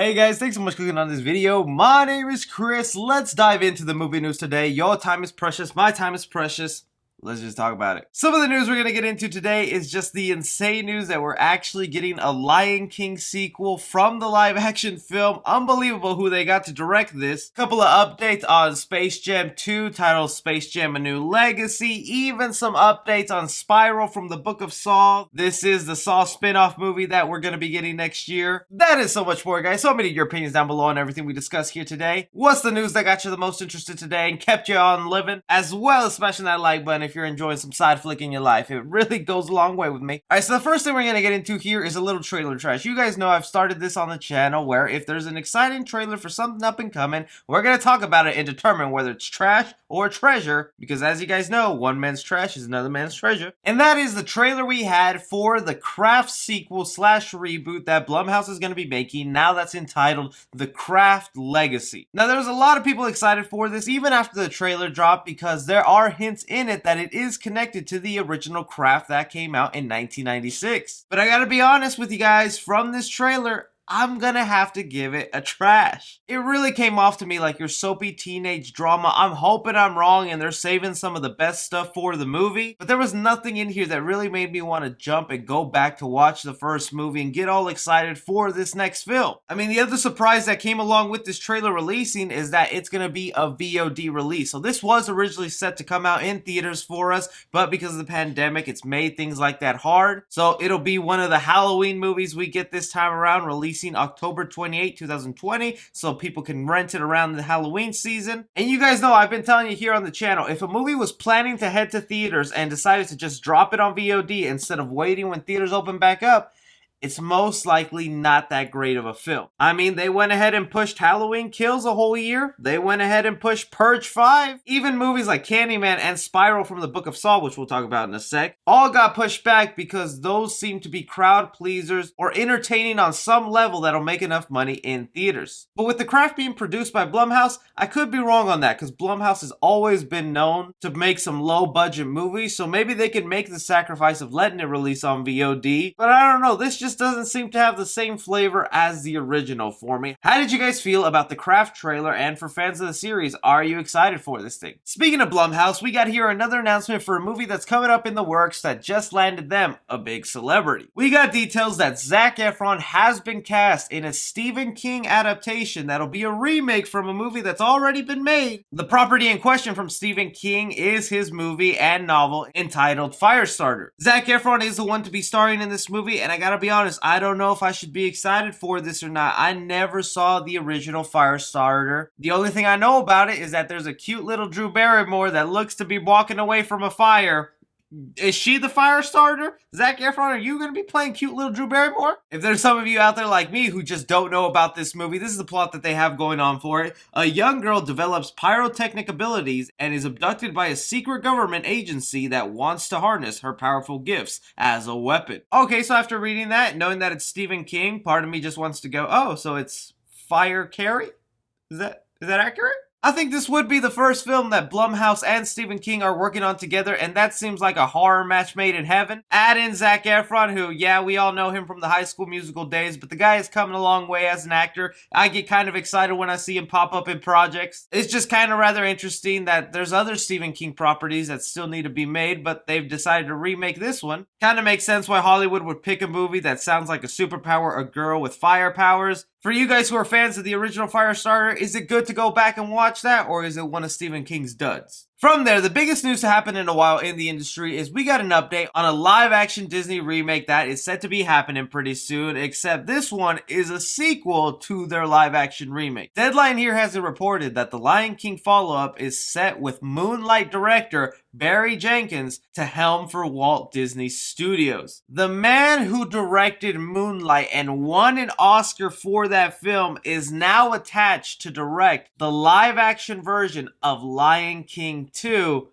Hey guys, thanks so much for clicking on this video. My name is Chris. Let's dive into the movie news today. Your time is precious. My time is precious. Let's just talk about it. Some of the news we're going to get into today is just the insane news that we're actually getting a Lion King sequel from the live action film. Unbelievable who they got to direct this. Couple of updates on Space Jam 2 titled Space Jam: A New Legacy. Even some updates on Spiral from the Book of Saw. This is the Saw spin-off movie that we're going to be getting next year. That is so much more, guys. So many of your opinions down below on everything we discuss here today. What's the news that got you the most interested today and kept you on living? As well as smashing that like button if you're enjoying some side flick in your life. It really goes a long way with me. Alright, so the first thing we're going to get into here is a little trailer trash. You guys know I've started this on the channel where if there's an exciting trailer for something up and coming, we're going to talk about it and determine whether it's trash or treasure, because as you guys know, one man's trash is another man's treasure. And that is the trailer we had for the Craft sequel slash reboot that Blumhouse is going to be making. Now that's entitled The Craft Legacy. Now there's a lot of people excited for this even after the trailer dropped, because there are hints in it that it is connected to the original Craft that came out in 1996. But I gotta be honest with you guys, from this trailer, I'm gonna have to give it a trash. It really came off to me like your soapy teenage drama. I'm hoping I'm wrong and they're saving some of the best stuff for the movie, but there was nothing in here that really made me want to jump and go back to watch the first movie and get all excited for this next film. I mean, the other surprise that came along with this trailer releasing is that it's gonna be a VOD release. So this was originally set to come out in theaters for us, but because of the pandemic, it's made things like that hard. So it'll be one of the Halloween movies we get this time around, releasing October 28, 2020, so people can rent it around the Halloween season. And you guys know I've been telling you here on the channel, if a movie was planning to head to theaters and decided to just drop it on VOD instead of waiting when theaters open back up, it's most likely not that great of a film. I mean, they went ahead and pushed Halloween Kills a whole year. They went ahead and pushed Purge 5. Even movies like Candyman and Spiral from the Book of Saw, which we'll talk about in a sec, all got pushed back because those seem to be crowd pleasers or entertaining on some level that'll make enough money in theaters. But with The Craft being produced by Blumhouse, I could be wrong on that, because Blumhouse has always been known to make some low budget movies, so maybe they could make the sacrifice of letting it release on VOD. But I don't know, this just doesn't seem to have the same flavor as the original for me. How did you guys feel about the Craft trailer? And for fans of the series, are you excited for this thing? Speaking of Blumhouse, we got here another announcement for a movie that's coming up in the works that just landed them a big celebrity. We got details that Zac Efron has been cast in a Stephen King adaptation that'll be a remake from a movie that's already been made. The property in question from Stephen King is his movie and novel entitled Firestarter. Zac Efron is the one to be starring in this movie, and I gotta be honest, I don't know if I should be excited for this or not. I never saw the original Firestarter. The only thing I know about it is that there's a cute little Drew Barrymore that looks to be walking away from a fire. Is she the Firestarter? Zac Efron, are you going to be playing cute little Drew Barrymore? If there's some of you out there like me who just don't know about this movie, this is the plot that they have going on for it. A young girl develops pyrotechnic abilities and is abducted by a secret government agency that wants to harness her powerful gifts as a weapon. Okay, so after reading that, knowing that it's Stephen King, part of me just wants to go, oh, so it's Fire Carrie? Is that accurate? I think this would be the first film that Blumhouse and Stephen King are working on together, and that seems like a horror match made in heaven. Add in Zac Efron, who, yeah, we all know him from the High School Musical days, but the guy has come a long way as an actor. I get kind of excited when I see him pop up in projects. It's just kind of rather interesting that there's other Stephen King properties that still need to be made, but they've decided to remake this one. Kind of makes sense why Hollywood would pick a movie that sounds like a superpower, a girl with fire powers. For you guys who are fans of the original Firestarter, is it good to go back and watch that, or is it one of Stephen King's duds? From there, the biggest news to happen in a while in the industry is we got an update on a live-action Disney remake that is set to be happening pretty soon, except this one is a sequel to their live-action remake. Deadline here has it reported that the Lion King follow-up is set with Moonlight director Barry Jenkins to helm for Walt Disney Studios. The man who directed Moonlight and won an Oscar for that film is now attached to direct the live-action version of Lion King 2,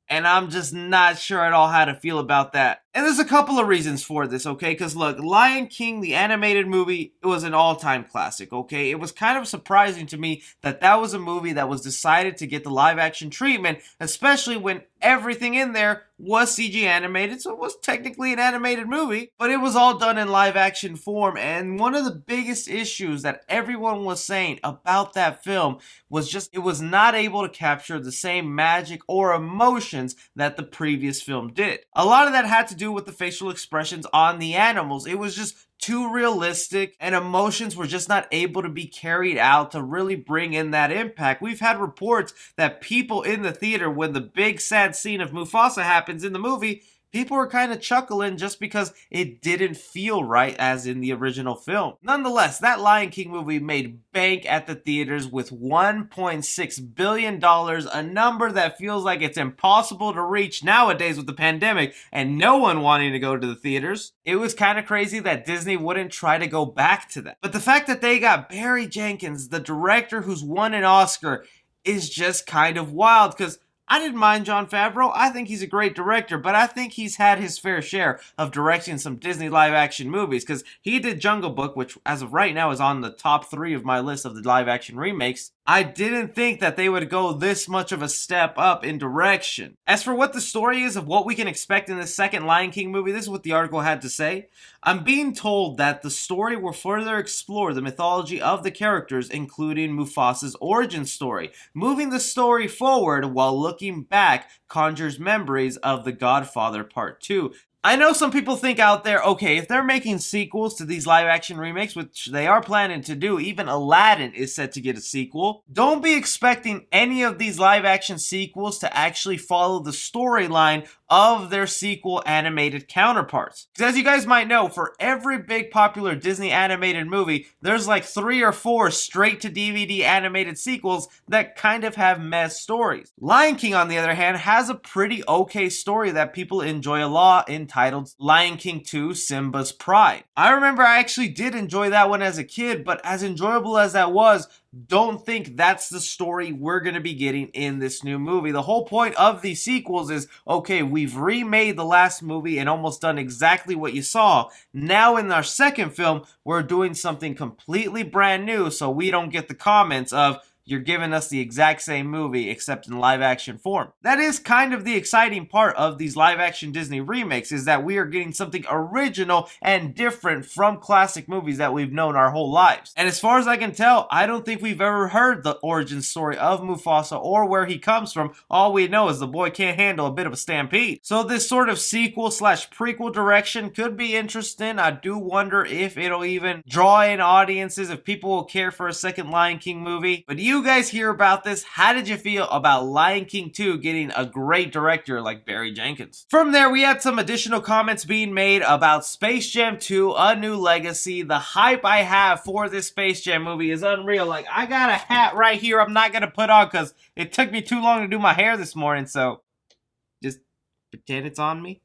and I'm just not sure at all how to feel about that. And there's a couple of reasons for this, okay? Because look, Lion King, the animated movie, it was an all-time classic, okay? It was kind of surprising to me that that was a movie that was decided to get the live-action treatment, especially when everything in there was CG animated, so it was technically an animated movie, but it was all done in live-action form. And one of the biggest issues that everyone was saying about that film was just it was not able to capture the same magic or emotions that the previous film did. A lot of that had to do with the facial expressions on the animals. It was just too realistic, and emotions were just not able to be carried out to really bring in that impact. We've had reports that people in the theater, when the big sad scene of Mufasa happens in the movie, people were kind of chuckling just because it didn't feel right as in the original film. Nonetheless, that Lion King movie made bank at the theaters with $1.6 billion, a number that feels like it's impossible to reach nowadays with the pandemic and no one wanting to go to the theaters. It was kind of crazy that Disney wouldn't try to go back to that. But the fact that they got Barry Jenkins, the director who's won an Oscar, is just kind of wild, because I didn't mind Jon Favreau. I think he's a great director, but I think he's had his fair share of directing some Disney live-action movies, because he did Jungle Book, which as of right now is on the top 3 of my list of the live-action remakes. I didn't think that they would go this much of a step up in direction. As for what the story is of what we can expect in the second Lion King movie, this is what the article had to say. I'm being told that the story will further explore the mythology of the characters, including Mufasa's origin story. Moving the story forward while looking back conjures memories of The Godfather Part 2. I know some people think out there, okay, if they're making sequels to these live-action remakes, which they are planning to do, even Aladdin is set to get a sequel, don't be expecting any of these live-action sequels to actually follow the storyline of their sequel animated counterparts. Because as you guys might know, for every big popular Disney animated movie, there's like 3 or 4 straight-to-DVD animated sequels that kind of have mess stories. Lion King, on the other hand, has a pretty okay story that people enjoy a lot, entitled Lion King 2: Simba's Pride. I remember I actually did enjoy that one as a kid, but as enjoyable as that was, don't think that's the story we're going to be getting in this new movie. The whole point of these sequels is, okay, we've remade the last movie and almost done exactly what you saw. Now in our second film, we're doing something completely brand new, so we don't get the comments of, you're giving us the exact same movie except in live action form. That is kind of the exciting part of these live action Disney remakes, is that we are getting something original and different from classic movies that we've known our whole lives. And as far as I can tell, I don't think we've ever heard the origin story of Mufasa or where he comes from. All we know is the boy can't handle a bit of a stampede. So this sort of sequel slash prequel direction could be interesting. I do wonder if it'll even draw in audiences, if people will care for a second Lion King movie. But you guys hear about this? How did you feel about Lion King 2 getting a great director like Barry Jenkins? From there, we had some additional comments being made about Space Jam 2: A New Legacy. The hype I have for this Space Jam movie is unreal. Like, I got a hat right here I'm not gonna put on because it took me too long to do my hair this morning, so just pretend it's on me.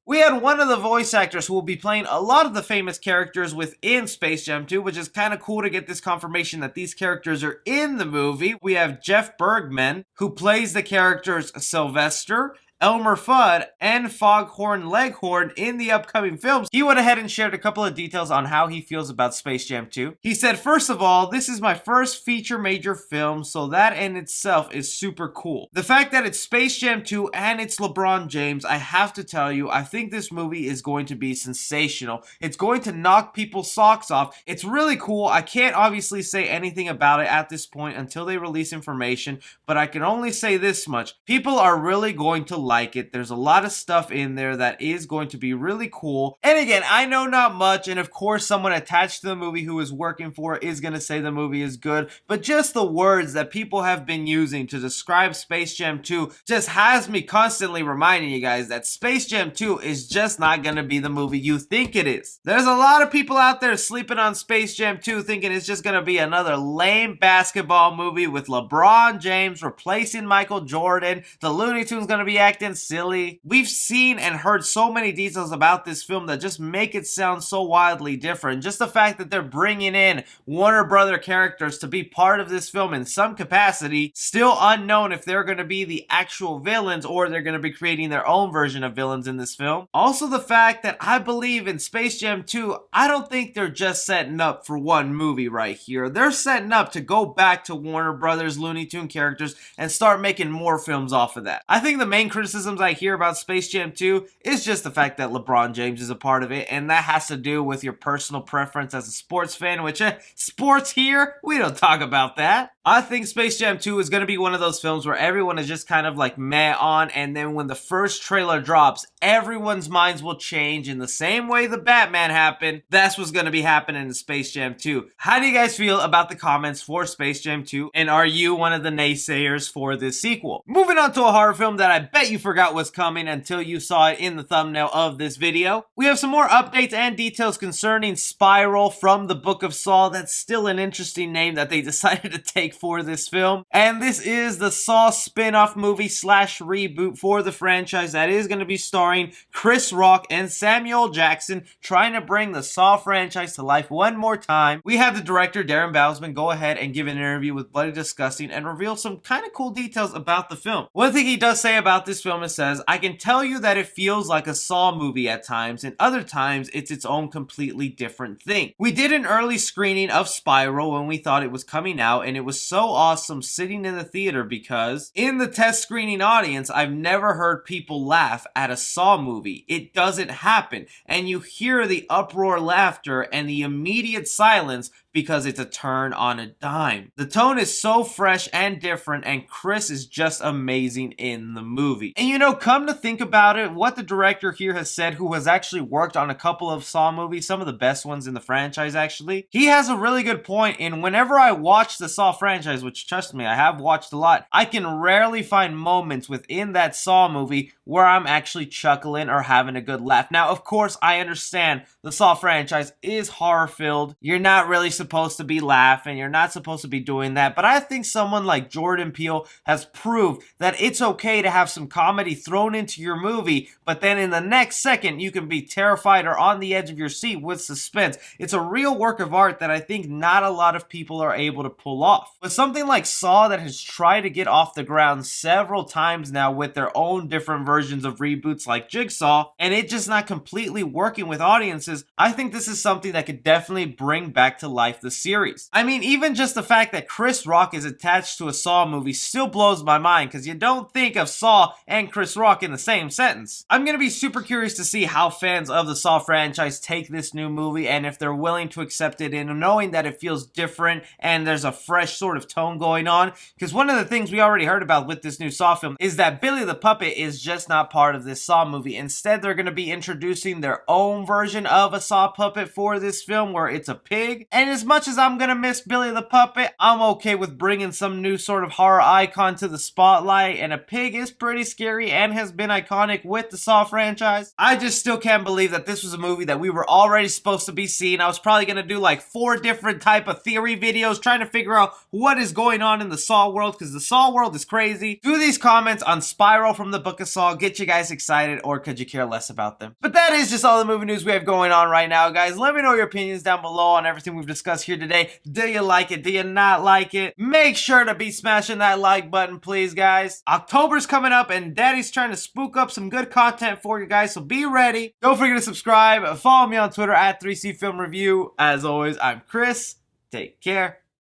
We had one of the voice actors who will be playing a lot of the famous characters within Space Jam 2, which is kind of cool to get this confirmation that these characters are in the movie. We have Jeff Bergman, who plays the characters Sylvester, Elmer Fudd, and Foghorn Leghorn in the upcoming films. He went ahead and shared a couple of details on how he feels about Space Jam 2. He said, first of all, this is my first feature major film, so that in itself is super cool. The fact that it's Space Jam 2 and it's LeBron James, I have to tell you, I think this movie is going to be sensational. It's going to knock people's socks off. It's really cool. I can't obviously say anything about it at this point until they release information, but I can only say this much. People are really going to like it. There's a lot of stuff in there that is going to be really cool. And again, I know not much, and of course someone attached to the movie who is working for it is going to say the movie is good, but just the words that people have been using to describe Space Jam 2 just has me constantly reminding you guys that Space Jam 2 is just not going to be the movie you think it is. There's a lot of people out there sleeping on Space Jam 2 thinking it's just going to be another lame basketball movie with LeBron James replacing Michael Jordan. The Looney Tunes going to be acting abstract and silly. We've seen and heard so many details about this film that just make it sound so wildly different. Just the fact that they're bringing in Warner Brother characters to be part of this film in some capacity, still unknown if they're going to be the actual villains or they're going to be creating their own version of villains in this film. Also the fact that I believe in Space Jam 2, I don't think they're just setting up for one movie right here. They're setting up to go back to Warner Brothers Looney Tune characters and start making more films off of that. I think the main criticisms I hear about Space Jam 2 is just the fact that LeBron James is a part of it, and that has to do with your personal preference as a sports fan, which sports here, we don't talk about that. I think Space Jam 2 is going to be one of those films where everyone is just kind of like meh on, and then when the first trailer drops, everyone's minds will change in the same way the Batman happened. That's what's going to be happening in Space Jam 2. How do you guys feel about the comments for Space Jam 2, and are you one of the naysayers for this sequel? Moving on to a horror film that I bet you forgot was coming until you saw it in the thumbnail of this video. We have some more updates and details concerning Spiral from the Book of Saw. That's still an interesting name that they decided to take for this film. And this is the Saw spin-off movie slash reboot for the franchise that is going to be starring Chris Rock and Samuel Jackson, trying to bring the Saw franchise to life one more time. We have the director Darren Bousman go ahead and give an interview with Bloody Disgusting and reveal some kind of cool details about the film. One thing he does say about this film is says, "I can tell you that it feels like a Saw movie at times, and other times it's its own completely different thing. We did an early screening of Spiral when we thought it was coming out, and it was so awesome sitting in the theater because in the test screening audience, I've never heard people laugh at a Saw movie. It doesn't happen, and you hear the uproar laughter and the immediate silence because it's a turn on a dime. The tone is so fresh and different, and Chris is just amazing in the movie." And you know, come to think about it, what the director here has said, who has actually worked on a couple of Saw movies, some of the best ones in the franchise actually, he has a really good point. And whenever I watch the Saw franchise, which trust me, I have watched a lot, I can rarely find moments within that Saw movie where I'm actually chuckling or having a good laugh. Now, of course, I understand the Saw franchise is horror-filled. You're not really supposed to be laughing. You're not supposed to be doing that. But I think someone like Jordan Peele has proved that it's okay to have some comedy thrown into your movie, but then in the next second, you can be terrified or on the edge of your seat with suspense. It's a real work of art that I think not a lot of people are able to pull off. But something like Saw that has tried to get off the ground several times now with their own different versions of reboots like Jigsaw, and it just not completely working with audiences, I think this is something that could definitely bring back to life the series. I mean, even just the fact that Chris Rock is attached to a Saw movie still blows my mind, because you don't think of Saw and Chris Rock in the same sentence. I'm gonna be super curious to see how fans of the Saw franchise take this new movie, and if they're willing to accept it in knowing that it feels different and there's a fresh sort of tone going on. Because one of the things we already heard about with this new Saw film is that Billy the Puppet is just not part of this Saw movie. Instead, they're going to be introducing their own version of a Saw puppet for this film where it's a pig. And as much as I'm going to miss Billy the Puppet, I'm okay with bringing some new sort of horror icon to the spotlight, and a pig is pretty scary and has been iconic with the Saw franchise. I just still can't believe that this was a movie that we were already supposed to be seeing. I was probably going to do like 4 different type of theory videos trying to figure out what is going on in the Saw world, because the Saw world is crazy. Do these comments on Spiral from the Book of Saw get you guys excited, or could you care less about them? But that is just all the movie news we have going on right now, guys. Let me know your opinions down below on everything we've discussed here today. Do you like it? Do you not like it? Make sure to be smashing that like button, please, guys. October's coming up, and Daddy's trying to spook up some good content for you guys, so be ready. Don't forget to subscribe. Follow me on Twitter at 3C Film Review. As always, I'm Chris. Take care.